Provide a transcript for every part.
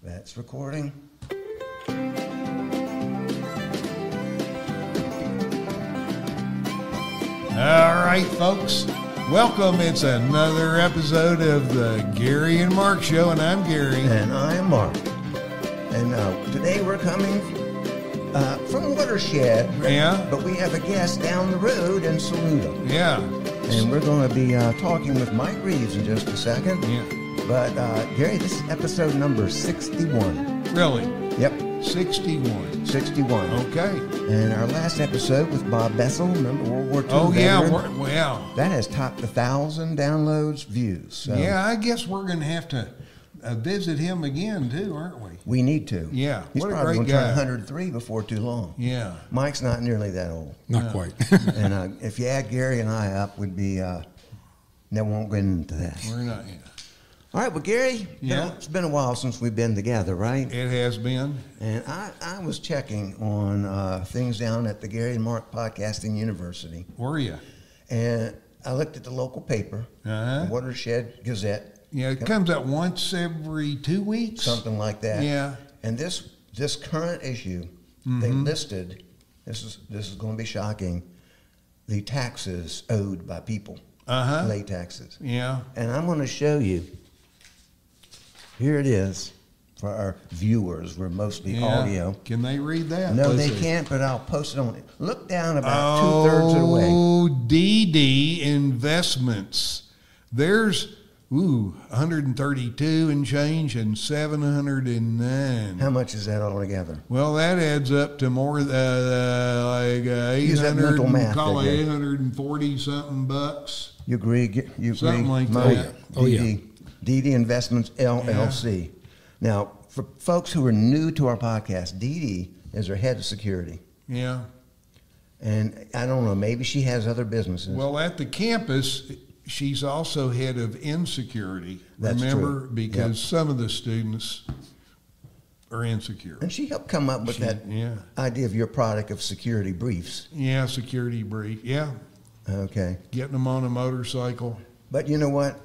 That's recording. All right, folks. Welcome. It's another episode of the Gary and Mark Show, and I'm Gary. And I'm Mark. And today we're coming from Watershed. Yeah. But we have a guest down the road in Saluda. Yeah. And we're going to be talking with Mike Reeves in just a second. Yeah. But, Gary, this is episode number 61. Really? Yep. 61. 61. Okay. And our last episode with Bob Bessel, remember World War II Oh, yeah. veteran? Well. That has topped 1,000 downloads, views. So Yeah, I guess we're going to have to visit him again, too, aren't we? we need to. Yeah. He's What a probably great going to turn guy. 103 before too long. Yeah. Mike's not nearly that old. Not quite. And if you add Gary and I up, we'd be, never won't get into that. We're not. Yeah. All right, well, Gary, Yeah. it's been a while since we've been together, right? It has been. And I was checking on things down at the Gary and Mark Podcasting University. Were you? And I looked at the local paper, Uh-huh. the Watershed Gazette. Yeah, it comes out once every 2 weeks. Something like that. Yeah. And this current issue, they listed, this is going to be shocking, the taxes owed by people, Uh-huh. late taxes. Yeah. And I'm going to show you. Here it is for our viewers. We're mostly Yeah. audio. Can they read that? No, Let's they see. can't, but I'll post it on it. Look down about 2/3 of the way. Oh, DeeDee Investments. There's 132 and change and 709. How much is that all together? Well, that adds up to more like Use that 800. mental math, Call it okay. 840 something bucks. You agree? You agree? Something like Mike? that. Oh, yeah. DeeDee Investments, LLC. Now, for folks who are new to our podcast, DeeDee is our head of security. Yeah. And I don't know, maybe she has other businesses. Well, at the campus, she's also head of Insecurity. That's remember? true. Because Yep. some of the students are insecure. And she helped come up with that Yeah. idea of your product of security briefs. Yeah, security brief. Yeah. Okay. Getting them on a motorcycle. But you know what?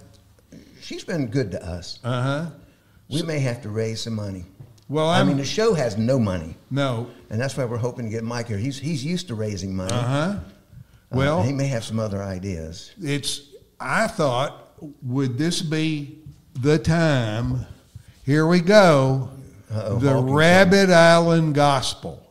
She's been good to us. Uh-huh. We may have to raise some money. Well, I mean, the show has no money, no. and that's why we're hoping to get Mike here. He's used to raising money. Uh-huh. Well, he may have some other ideas. I thought, would this be the time? Here we go. Uh-oh, The Hawkins. Rabbit Island Gospel.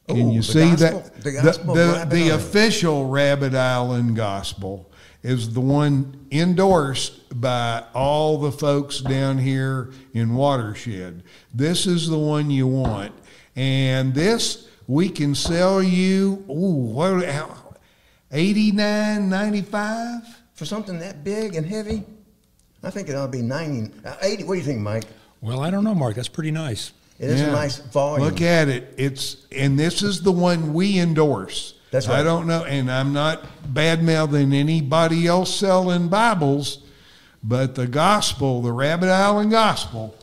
Can Oh, you the see gospel- that? the gospel of Rabbit the Island. official Rabbit Island Gospel is the one endorsed by all the folks down here in Watershed. This is the one you want. And this, we can sell you, $89.95? For something that big and heavy, I think it ought to be 80. What do you think, Mike? Well, I don't know, Mark. That's pretty nice. It is Yeah. a nice volume. Look at it. And this is the one we endorse. That's right. I don't know, and I'm not bad-mouthing anybody else selling Bibles, but the gospel, the Rabbit Island Gospel,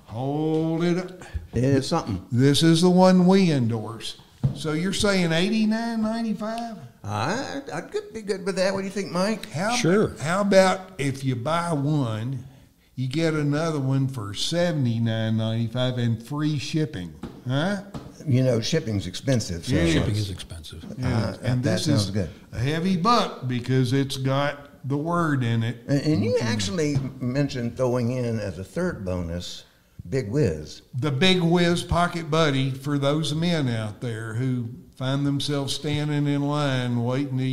hold it up. It is something. This is the one we endorse. So you're saying $89.95? I could be good with that. What do you think, Mike? Sure. How about if you buy one, you get another one for $79.95 and free shipping? Huh? You know, shipping's expensive. So Yeah. Shipping is expensive. Yeah. And that this sounds is good. a heavy buck because it's got the word in it. And you actually mentioned throwing in as a third bonus, Big Whiz. The Big Whiz Pocket Buddy for those men out there who find themselves standing in line waiting to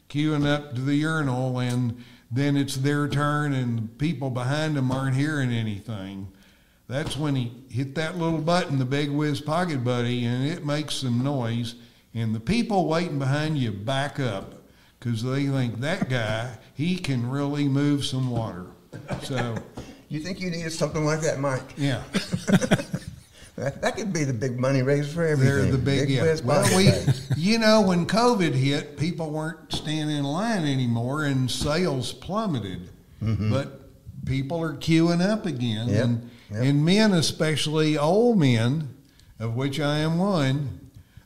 queuing up to the urinal, and then it's their turn and people behind them aren't hearing anything. That's when he hit that little button, the Big Whiz Pocket Buddy, and it makes some noise. And the people waiting behind you back up because they think that guy, he can really move some water. So, You think you needed something like that, Mike? yeah. That could be the big money raiser for everything. They're the big, yeah. Whiz Well, Pocket Buddy. when COVID hit, people weren't standing in line anymore and sales plummeted. But people are queuing up again. Yep. And men, especially old men, of which I am one,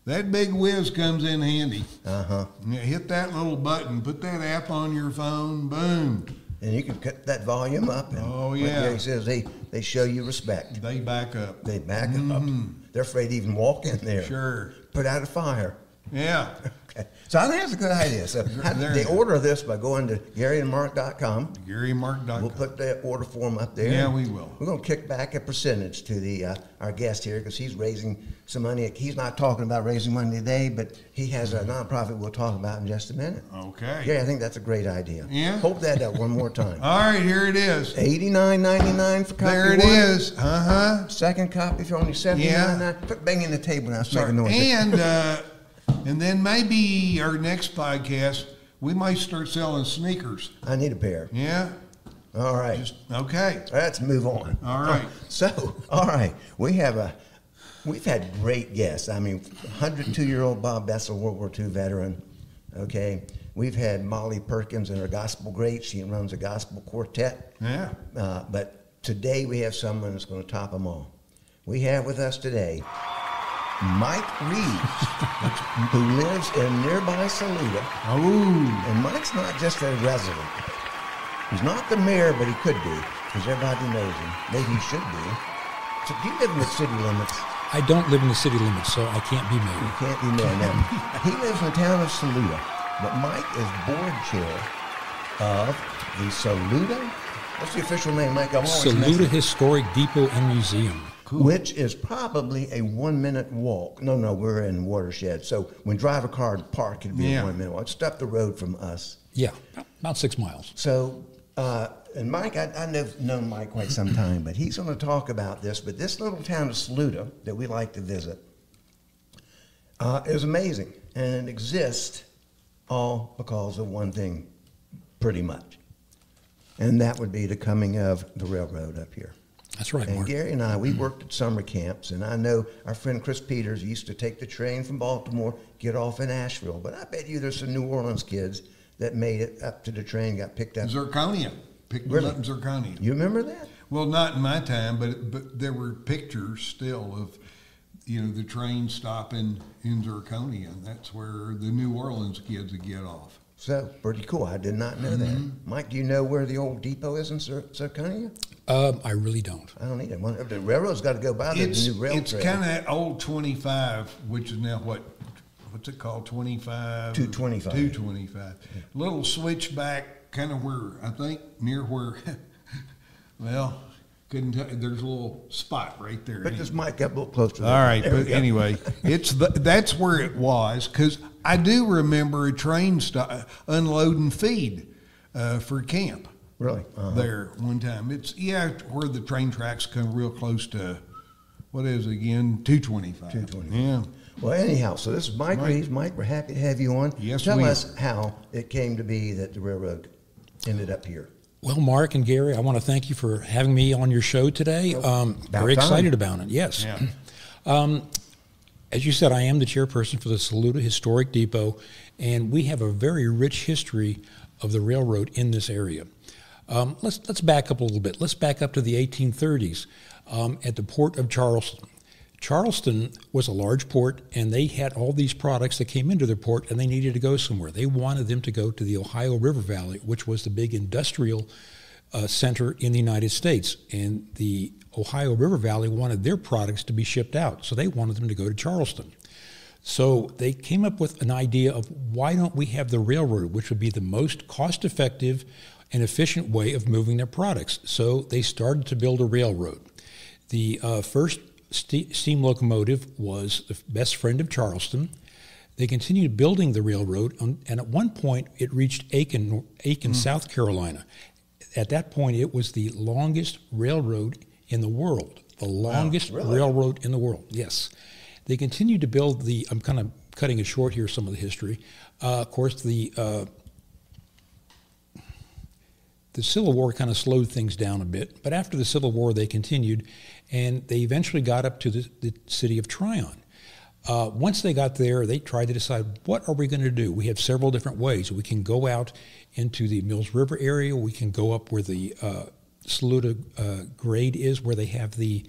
that Big Whiz comes in handy. Uh-huh. You hit that little button, put that app on your phone, boom. And you can cut that volume up. And Oh, like yeah. Gary says, they show you respect. They back up. They back up. They're afraid to even walk in there. Sure. Put out a fire. Yeah. Okay. So I think that's a good idea. So they order this by going to GaryandMark.com. GaryandMark.com. We'll put the order form up there. Yeah, we will. We're going to kick back a percentage to the our guest here because he's raising some money. He's not talking about raising money today, but he has a nonprofit we'll talk about in just a minute. Okay. Yeah, I think that's a great idea. Yeah. Hold that up one more time. All right, here it is. $89.99 for copy There it one. is. Uh-huh. Second copy for only $79.99. Quit banging the table now. It's making noise. And then maybe our next podcast, we might start selling sneakers. I need a pair. Yeah? All right. Okay. Let's move on. All right. So, all right. We've had great guests. I mean, 102-year-old Bob Bessel, World War II veteran. Okay. We've had Molly Perkins and her gospel great. She runs a gospel quartet. Yeah. But today we have someone that's going to top them all. We have with us today Mike Reeves, who lives in nearby Saluda. Oh. And Mike's not just a resident. He's not the mayor, but he could be, because everybody knows him. Maybe he should be. So do you live in the city limits? I don't live in the city limits, so I can't be You mayor. can't be mayor now. He lives in the town of Saluda, but Mike is board chair of the Saluda. What's the official name, Mike? I'm always Saluda messing. Historic Depot and Museum. Cool. Which is probably a 1-minute walk. No, we're in Watershed. So when drive a car to park, it'd be a 1-minute walk. It's up the road from us. Yeah, about 6 miles. So, and Mike, I've known Mike quite some time, but he's going to talk about this. But this little town of Saluda that we like to visit is amazing. And it exists all because of one thing, pretty much. And that would be the coming of the railroad up here. That's right, And Mark. Gary and I, we worked at summer camps, and I know our friend Chris Peters used to take the train from Baltimore, get off in Asheville. But I bet you there's some New Orleans kids that made it up to the train, got picked up. Zirconia. Picked Really? up in Zirconia. You remember that? Well, not in my time, but there were pictures still of, the train stopping in Zirconia, and that's where the New Orleans kids would get off. So, pretty cool. I did not know that. Mike, do you know where the old depot is in Zirconia? I really don't. I don't either. The railroad's got to go by the new rail It's trail. kind of that old 25, which is now what's it called, 25? 225. 225. Little switchback, kind of where, I think, near where, well, couldn't tell, there's a little spot right there. Put this mic up a little closer. All right, There we but go. anyway, that's where it was, because I do remember a train unloading feed for camp. Really? There one time. It's where the train tracks come real close to, what is it again? 225. 225. Yeah. Well, anyhow, so this is Mike Reeves. Mike, we're happy to have you on. Yes, Tell we are. us how it came to be that the railroad ended up here. Well, Mark and Gary, I want to thank you for having me on your show today. Very excited about it, yes. Yeah. As you said, I am the chairperson for the Saluda Historic Depot, and we have a very rich history of the railroad in this area. Let's back up a little bit. Let's back up to the 1830s at the port of Charleston. Charleston was a large port, and they had all these products that came into their port, and they needed to go somewhere. They wanted them to go to the Ohio River Valley, which was the big industrial center in the United States, and the Ohio River Valley wanted their products to be shipped out, so they wanted them to go to Charleston. So they came up with an idea of why don't we have the railroad, which would be the most cost-effective and efficient way of moving their products. So they started to build a railroad. The first steam locomotive was the best friend of Charleston. They continued building the railroad, and at one point it reached Aiken, South Carolina. At that point, it was the longest railroad in the world. The longest railroad in the world, yes. They continued to build I'm kind of cutting it short here, some of the history. Of course, the Civil War kind of slowed things down a bit, but after the Civil War, they continued, and they eventually got up to the city of Tryon. Once they got there, they tried to decide, what are we going to do? We have several different ways. We can go out into the Mills River area. We can go up where the Saluda grade is, where they have the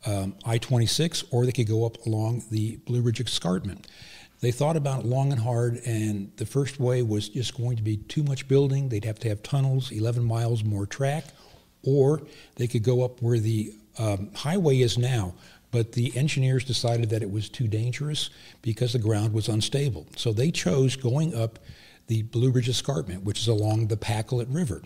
I-26, or they could go up along the Blue Ridge Escarpment. They thought about it long and hard, and the first way was just going to be too much building. They'd have to have tunnels, 11 miles more track, or they could go up where the highway is now. But the engineers decided that it was too dangerous because the ground was unstable. So they chose going up the Blue Ridge Escarpment, which is along the Pacolet River.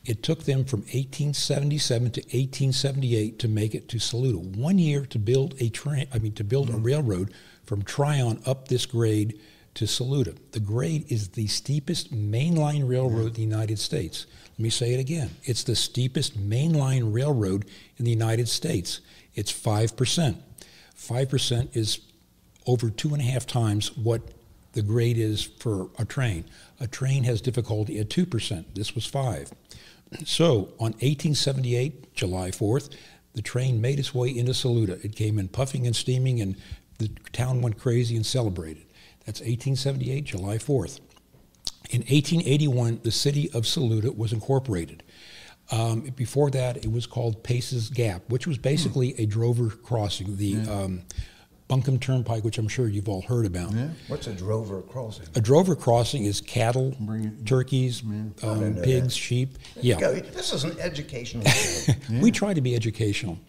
It took them from 1877 to 1878 to make it to Saluda. 1 year to build a railroad from Tryon up this grade to Saluda. The grade is the steepest mainline railroad in the United States. Let me say it again. It's the steepest mainline railroad in the United States. It's 5%. 5% is over 2.5 times what the grade is for a train. A train has difficulty at 2%. This was 5. So on 1878, July 4th, the train made its way into Saluda. It came in puffing and steaming, and the town went crazy and celebrated. That's 1878, July 4th. In 1881, the city of Saluda was incorporated. Before that, it was called Pace's Gap, which was basically a drover crossing, the Buncombe Turnpike, which I'm sure you've all heard about. Yeah. What's a drover crossing? A drover crossing is cattle, turkeys, pigs, sheep. Yeah. This is an educational show. We try to be educational.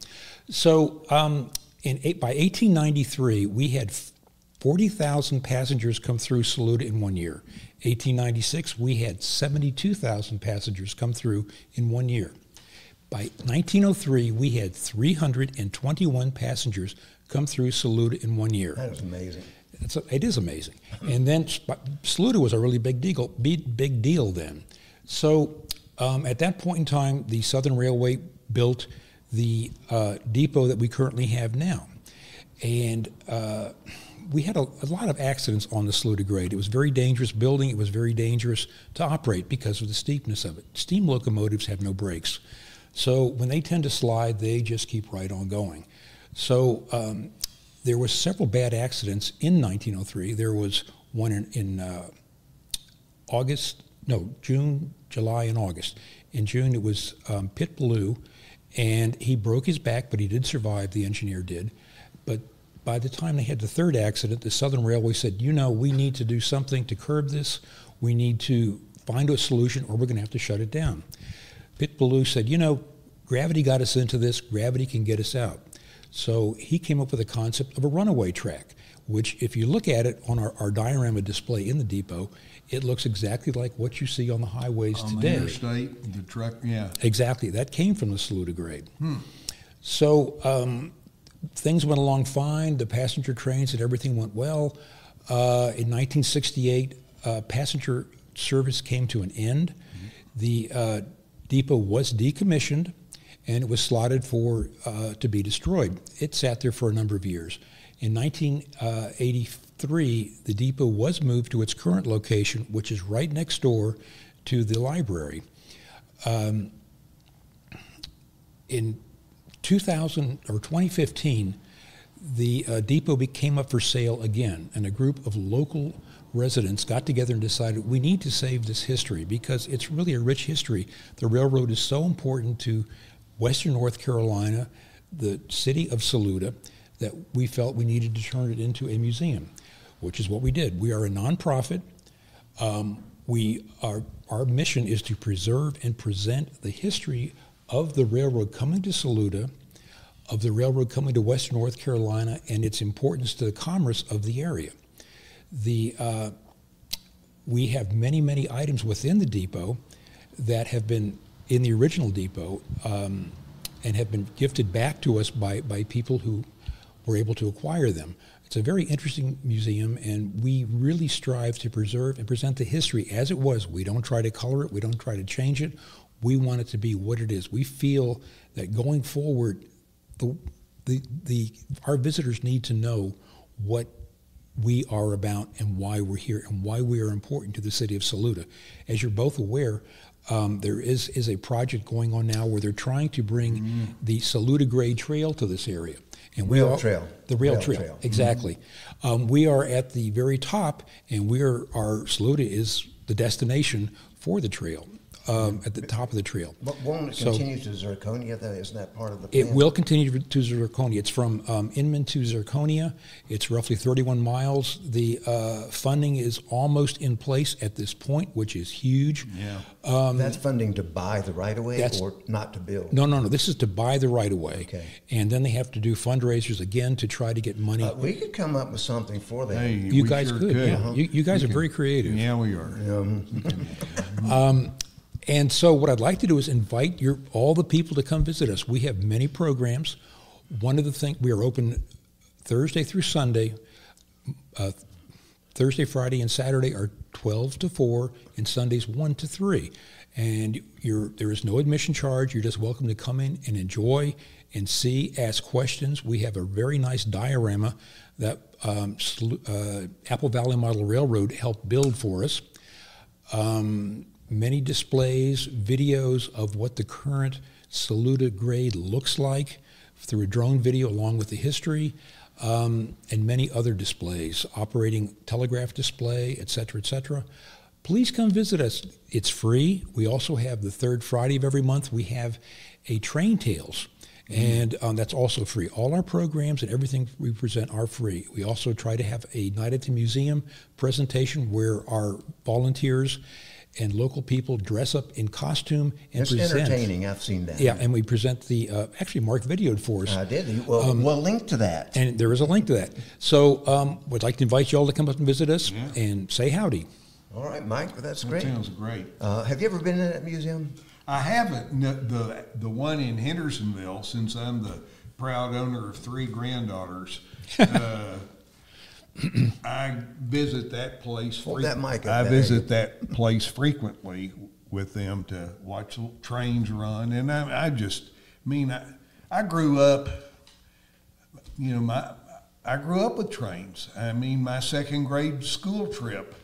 So by 1893, we had 40,000 passengers come through Saluda in 1 year. 1896, we had 72,000 passengers come through in 1 year. By 1903, we had 321 passengers come through Saluda in 1 year. That is amazing. It is amazing. And then Saluda was a really big deal then. So at that point in time, the Southern Railway built the depot that we currently have now. And we had a lot of accidents on the Saluda grade. It was a very dangerous building. It was very dangerous to operate because of the steepness of it. Steam locomotives have no brakes. So when they tend to slide, they just keep right on going. So there were several bad accidents in 1903. There was one in June, July, and August. In June, it was Pit Ballou, and he broke his back, but he did survive, the engineer did. But by the time they had the third accident, the Southern Railway said, we need to do something to curb this. We need to find a solution, or we're going to have to shut it down. Pit Ballou said, gravity got us into this, gravity can get us out. So he came up with a concept of a runaway track, which if you look at it on our diorama display in the depot, it looks exactly like what you see on the highways today. On the interstate, the truck, yeah. Exactly. That came from the Saluda grade. So things went along fine. The passenger trains and everything went well. In 1968, passenger service came to an end. The depot was decommissioned, and it was slotted to be destroyed. It sat there for a number of years. In 1983, the depot was moved to its current location, which is right next door to the library. In 2015, the depot came up for sale again, and a group of local residents got together and decided we need to save this history because it's really a rich history. The railroad is so important to Western North Carolina, the city of Saluda, that we felt we needed to turn it into a museum, which is what we did. We are a nonprofit. Our mission is to preserve and present the history of the railroad coming to Saluda, of the railroad coming to Western North Carolina, and its importance to the commerce of the area. We have many, many items within the depot that have been in the original depot and have been gifted back to us by people who were able to acquire them. It's a very interesting museum, and we really strive to preserve and present the history as it was. We don't try to color it. We don't try to change it. We want it to be what it is. We feel that going forward, our visitors need to know what we are about and why we're here and why we are important to the city of Saluda. As you're both aware, there is a project going on now where they're trying to bring the Saluda Grade Trail to this area. And the rail trail, exactly. We are at the very top, and Saluda is the destination for the trail. at the top of the trail. But won't it continue to Zirconia, though? Isn't that part of the plan? It will continue to Zirconia. It's from Inman to Zirconia. It's roughly 31 miles. The funding is almost in place at this point, which is huge. Yeah. That's funding to buy the right-of-way or not to build? No. This is to buy the right-of-way. Okay. And then they have to do fundraisers again to try to get money. We could come up with something for that. Hey, You we guys sure could. Yeah. You guys are very creative. Yeah, we are. And so what I'd like to do is invite all the people to come visit us. We have many programs. One of the things, we are open Thursday through Sunday. Thursday, Friday, and Saturday are 12 to 4, and Sundays 1 to 3. And there is no admission charge. You're just welcome to come in and enjoy and see, ask questions. We have a very nice diorama that Apple Valley Model Railroad helped build for us. Many displays, videos of what the current Saluda grade looks like through a drone video along with the history, and many other displays, operating telegraph display, et cetera, et cetera. Please come visit us. It's free. We also have the third Friday of every month, we have a Train Tales, and that's also free. All our programs and everything we present are free. We also try to have a Night at the Museum presentation where our volunteers and local people dress up in costume and it's present. It's entertaining. I've seen that. Yeah, and we present the, actually Mark videoed for us. I did. Well, we'll link to that. And there is a link to that. So we'd like to invite you all to come up and visit us and say howdy. All right, Mike, that's great. That sounds great. Have you ever been in that museum? I haven't. The one in Hendersonville, since I'm the proud owner of 3 granddaughters, I visit that place. Hold that mic up. I visit that place frequently with them to watch trains run, and I grew up. I grew up with trains. I mean, my second grade school trip.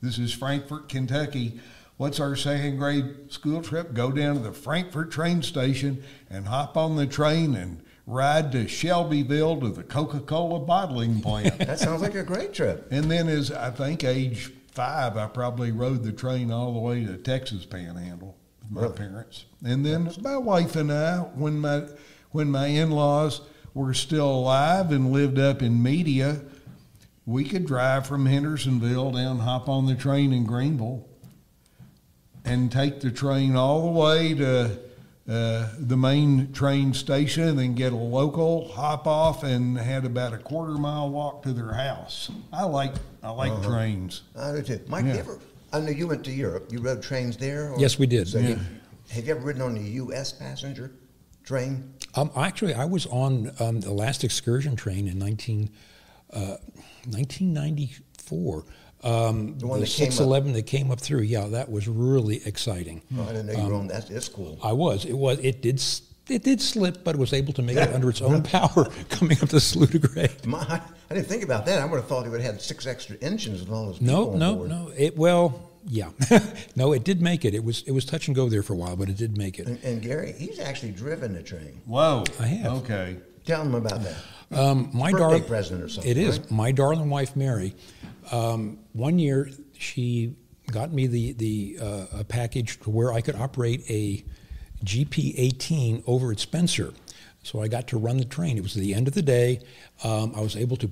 This is Frankfort, Kentucky. What's our second grade school trip? Go down to the Frankfort train station and hop on the train and ride to Shelbyville to the Coca-Cola bottling plant. That sounds like a great trip. And then as I think age 5, I probably rode the train all the way to Texas Panhandle with my parents. And then my wife and I, when my in-laws were still alive and lived up in Media, we could drive from Hendersonville down, hop on the train in Greenville, and take the train all the way to the main train station, and then get a local, hop off, and had about a quarter-mile walk to their house. I like trains. I do too. Mike, I know you went to Europe. You rode trains there? Yes, we did. So have you ever ridden on a U.S. passenger train? Actually, I was on the last excursion train in 1994. The one that 611 that came up through. Yeah, that was really exciting. Oh, I didn't know you were on that. That's cool. I was. It did slip, but it was able to make it under its own power coming up the Saluda grade. I didn't think about that. I would have thought it would have had 6 extra engines with all those people on board. No. No, it did make it. It was touch and go there for a while, but it did make it. And Gary, he's actually driven the train. Whoa. I have. Okay. Tell him about that. My birthday present or something. It is. Right? My darling wife, Mary, one year she got me a package to where I could operate a GP18 over at Spencer. So I got to run the train. It was the end of the day. I was able to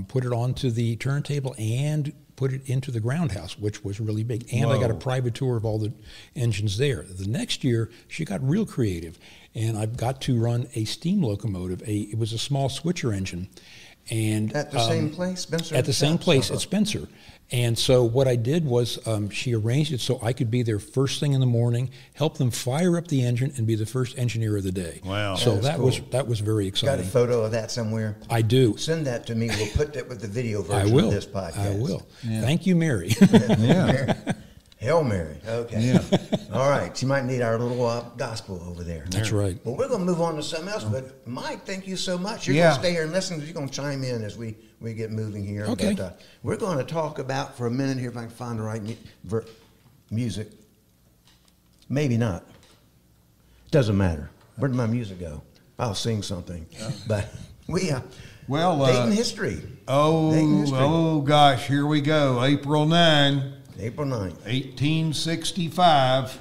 put it onto the turntable and put it into the ground house, which was really big. And I got a private tour of all the engines there. The next year, she got real creative, and I got to run a steam locomotive. It was a small switcher engine. And at the same place, Spencer? At the same place at Spencer. And so what I did was she arranged it so I could be there first thing in the morning, help them fire up the engine, and be the first engineer of the day. Wow. So that was very exciting. Got a photo of that somewhere? I do. Send that to me. We'll put that with the video version of this podcast. I will. Yeah. Thank you, Mary. Yeah. Hail Mary. Okay. Yeah. All right. You might need our little gospel over there. That's right. Well, we're going to move on to something else. But Mike, thank you so much. You're going to stay here and listen. You're going to chime in as we get moving here. Okay. But, we're going to talk about for a minute here if I can find the right music. Maybe not. Doesn't matter. Where did my music go? I'll sing something. But we Dayton history. Oh gosh, here we go. April 9. April 9th. 1865,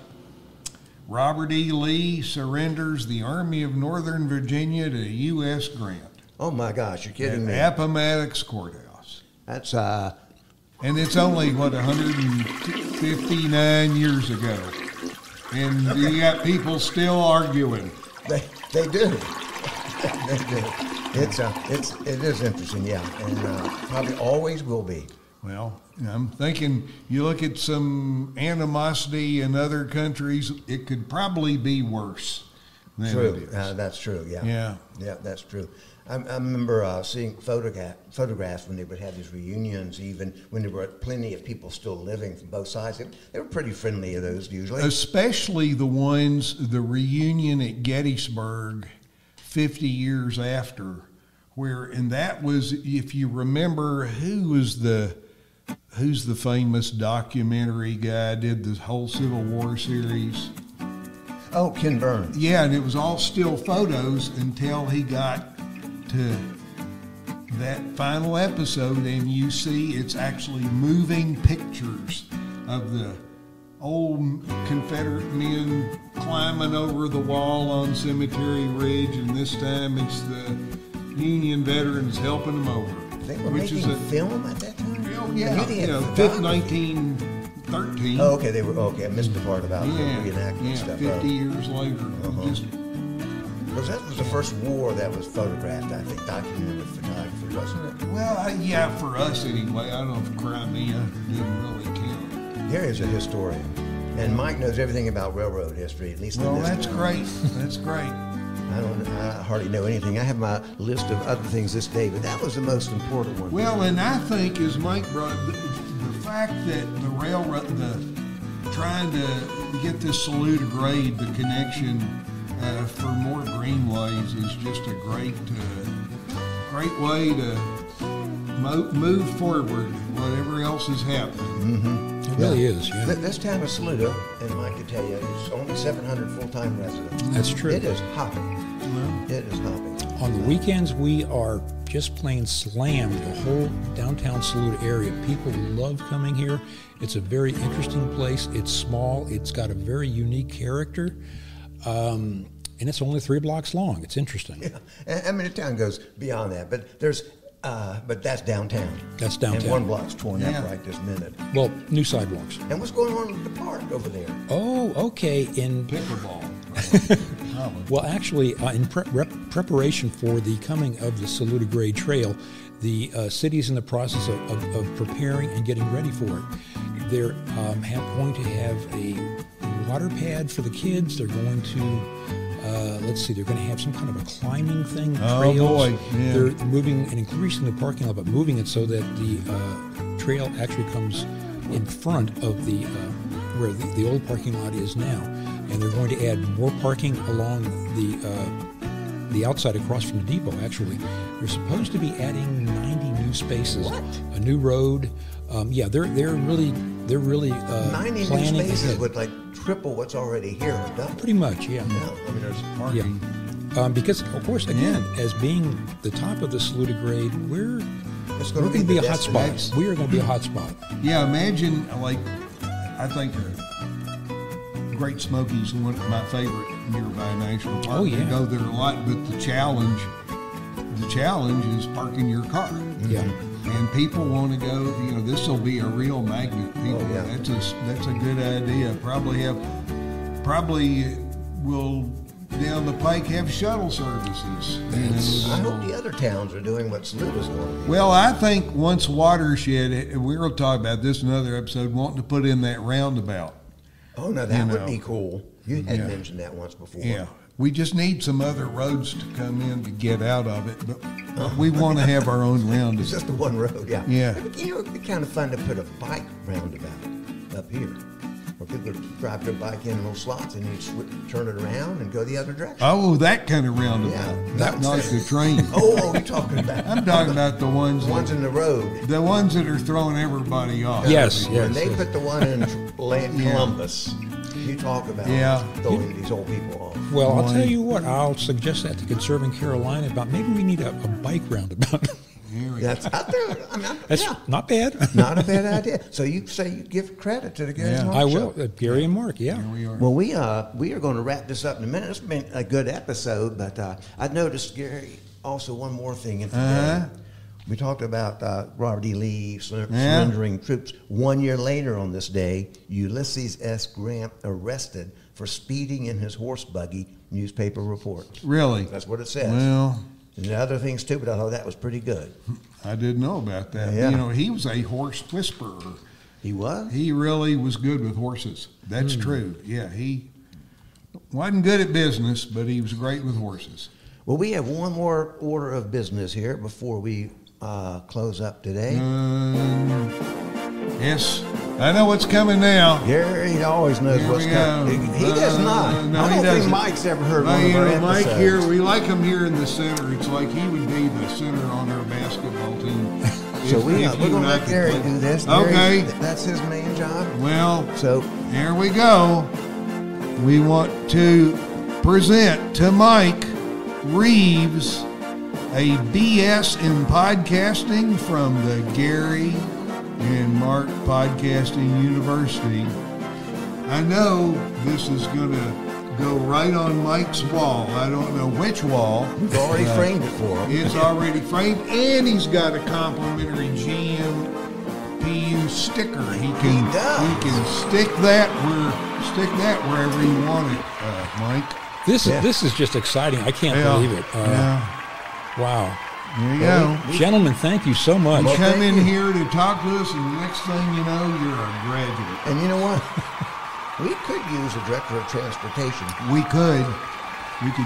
Robert E. Lee surrenders the Army of Northern Virginia to U.S. Grant. Oh my gosh, you're kidding me. Appomattox Courthouse. That's And it's only, 159 years ago. And you got people still arguing. they do. They do. It is interesting, yeah, and probably always will be. Well, I'm thinking you look at some animosity in other countries, it could probably be worse than True, it is. that's true. Yeah, Yeah. that's true. I remember seeing photographs when they would have these reunions, even when there were plenty of people still living from both sides. They were pretty friendly, those usually. Especially the reunion at Gettysburg 50 years after, and that was, if you remember, who's the famous documentary guy did the whole Civil War series? Oh, Ken Burns. Yeah, and it was all still photos until he got to that final episode, and you see it's actually moving pictures of the old Confederate men climbing over the wall on Cemetery Ridge, and this time it's the Union veterans helping them over. They were making film at that time? Oh, yeah, 1913. Oh, okay, I missed the part about the reenactment stuff. 50 years later. Because that was the first war that was photographed, I think, documented with photography, wasn't it? Well, yeah, for us anyway. I don't know if Crimea didn't really count. Here is a historian, and Mike knows everything about railroad history, at least. Well, in this that's one. great. That's great. I hardly know anything. I have my list of other things this day, but that was the most important one. Well, and I think, as Mike brought, the fact that the railroad, trying to get this Saluda grade, the connection for more greenways is just a great way to move forward whatever else is happening. Mm-hmm. It really is, yeah. This town of Saluda, and Mike can tell you, is only 700 full-time residents. That's true. It is hopping. It is hopping. On the weekends, we are just plain slammed the whole downtown Saluda area. People love coming here. It's a very interesting place. It's small. It's got a very unique character. And it's only 3 blocks long. It's interesting. Yeah. I mean, the town goes beyond that, but but that's downtown. That's downtown. And 1 block's torn up right this minute. Well, new sidewalks. And what's going on at the park over there? Oh, okay. In Pickleball. Well, actually, in preparation for the coming of the Saluda Grade Trail, the city's in the process of preparing and getting ready for it. They're going to have a water pad for the kids. They're going to they're going to have some kind of a climbing thing, trails. Oh, boy. Yeah. They're moving and increasing the parking lot, but moving it so that the trail actually comes in front of the where the old parking lot is now. And they're going to add more parking along the outside across from the depot, actually. They're supposed to be adding 90 new spaces. What? A new road. They're really 90 planning new spaces ahead. would like triple what's already here. Double. Pretty much, yeah. Yeah, I mean, there's Parking. Yeah. Because, of course, again, as being the top of the Saluda Grade, we're going to be a hot spot. We are going to be a hot spot. Yeah, imagine, I think Great Smoky's one of my favorite nearby national park. Oh, yeah. We go there a lot, but the challenge is parking your car. Yeah. And people want to go, this will be a real magnet. People, that's a good idea. Probably will down the pike have shuttle services. I hope the other towns are doing what Saluda's doing. Well, I think once Watershed, we were talking about this in another episode, wanting to put in that roundabout. Oh, no, that would be cool. You had mentioned that once before. Yeah. We just need some other roads to come in to get out of it, but we want to have our own roundabout. It's just the one road, yeah. Yeah. It'd be kind of fun to put a bike roundabout up here. Where people drive their bike in little slots and you turn it around and go the other direction. Oh, that kind of roundabout. Yeah. Not the train. Oh, you're talking about. I'm talking about the ones in the road. The ones that are throwing everybody off. Yes, When they put the one in Columbus, you talk about throwing these old people off. Well, I'll tell you what, I'll suggest that to Conserving Carolina about maybe we need a bike roundabout. That's out there. I mean, That's not bad. not a bad idea. So you say you give credit to the Gary and Mark I show. will. Gary and Mark, yeah. Here we are. Well, we are going to wrap this up in a minute. It's been a good episode, but I noticed, Gary, also one more thing in today. We talked about Robert E. Lee surrendering troops. 1 year later on this day, Ulysses S. Grant arrested for speeding in his horse buggy, newspaper report. Really? That's what it says. Well, and other things too, but I thought that was pretty good. I didn't know about that. Yeah. You know, he was a horse whisperer. He was? He really was good with horses. That's true. Yeah, he wasn't good at business, but he was great with horses. Well, we have one more order of business here before we close up today. Yes, I know what's coming now. Gary always knows Here what's we coming. go. He does not. No, I he don't doesn't. think Mike's ever heard Well, one of our Mike episodes. here, we like him here in the center. It's like he would be the center on our basketball team. So if we're you going to and I let could Gary play. do this. Okay. That's his main job. Well, So here we go. We want to present to Mike Reeves a BS in podcasting from the Gary and Mark Podcasting University. I know this is going to go right on Mike's wall. I don't know which wall. we've already framed it for him. It's already framed, and he's got a complimentary GMPU sticker. He can stick that wherever you want it, Mike. This is just exciting. I can't believe it. Wow. There you go. Gentlemen, thank you so much. You come in here to talk to us, and the next thing you know, you're a graduate. And you know what? We could use a director of transportation. We could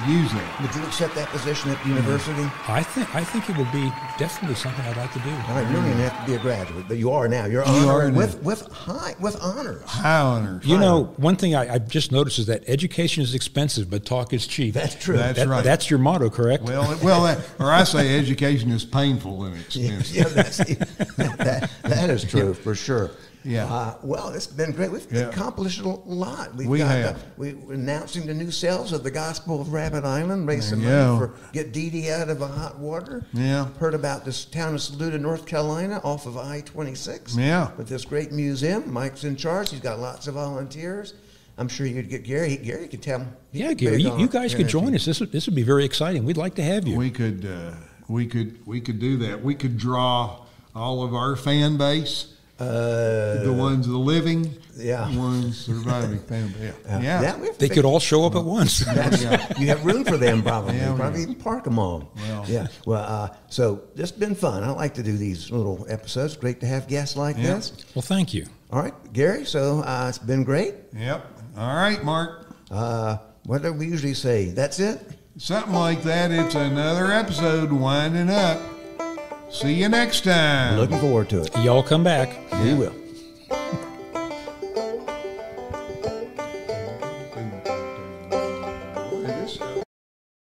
use that. Would you accept that position at the university? I think it would be definitely something I'd like to do. All right, you don't even have to be a graduate, but you are now. You're You are honored now. with honors. High honors. You know, one thing I've just noticed is that education is expensive, but talk is cheap. That's true. That's right. That's your motto, correct? Or I say education is painful and expensive. Yeah, that is true for sure. Yeah. Well, it's been great. We've accomplished a lot. We have. We're announcing the new sales of the Gospel of Rabbit Island, raise some There you money go. for get DeeDee out of hot water. Yeah. Heard about this town of Saluda, North Carolina, off of I-26. Yeah. With this great museum. Mike's in charge. He's got lots of volunteers. I'm sure you'd get Gary. Gary could tell him. Yeah, Gary, you guys could join us. This would be very exciting. We'd like to have you. We could do that. We could draw all of our fan base. The ones the living, Yeah. the ones surviving fan base. They could all show up at once. You have room for them, probably. Yeah, we Probably even park them all. Well. Yeah. Well, so this has been fun. I like to do these little episodes. Great to have guests like this. Well, thank you. All right, Gary. So it's been great. Yep. All right, Mark. What do we usually say? That's it. Something like that. It's another episode winding up. See you next time. Looking forward to it. Y'all come back. We will.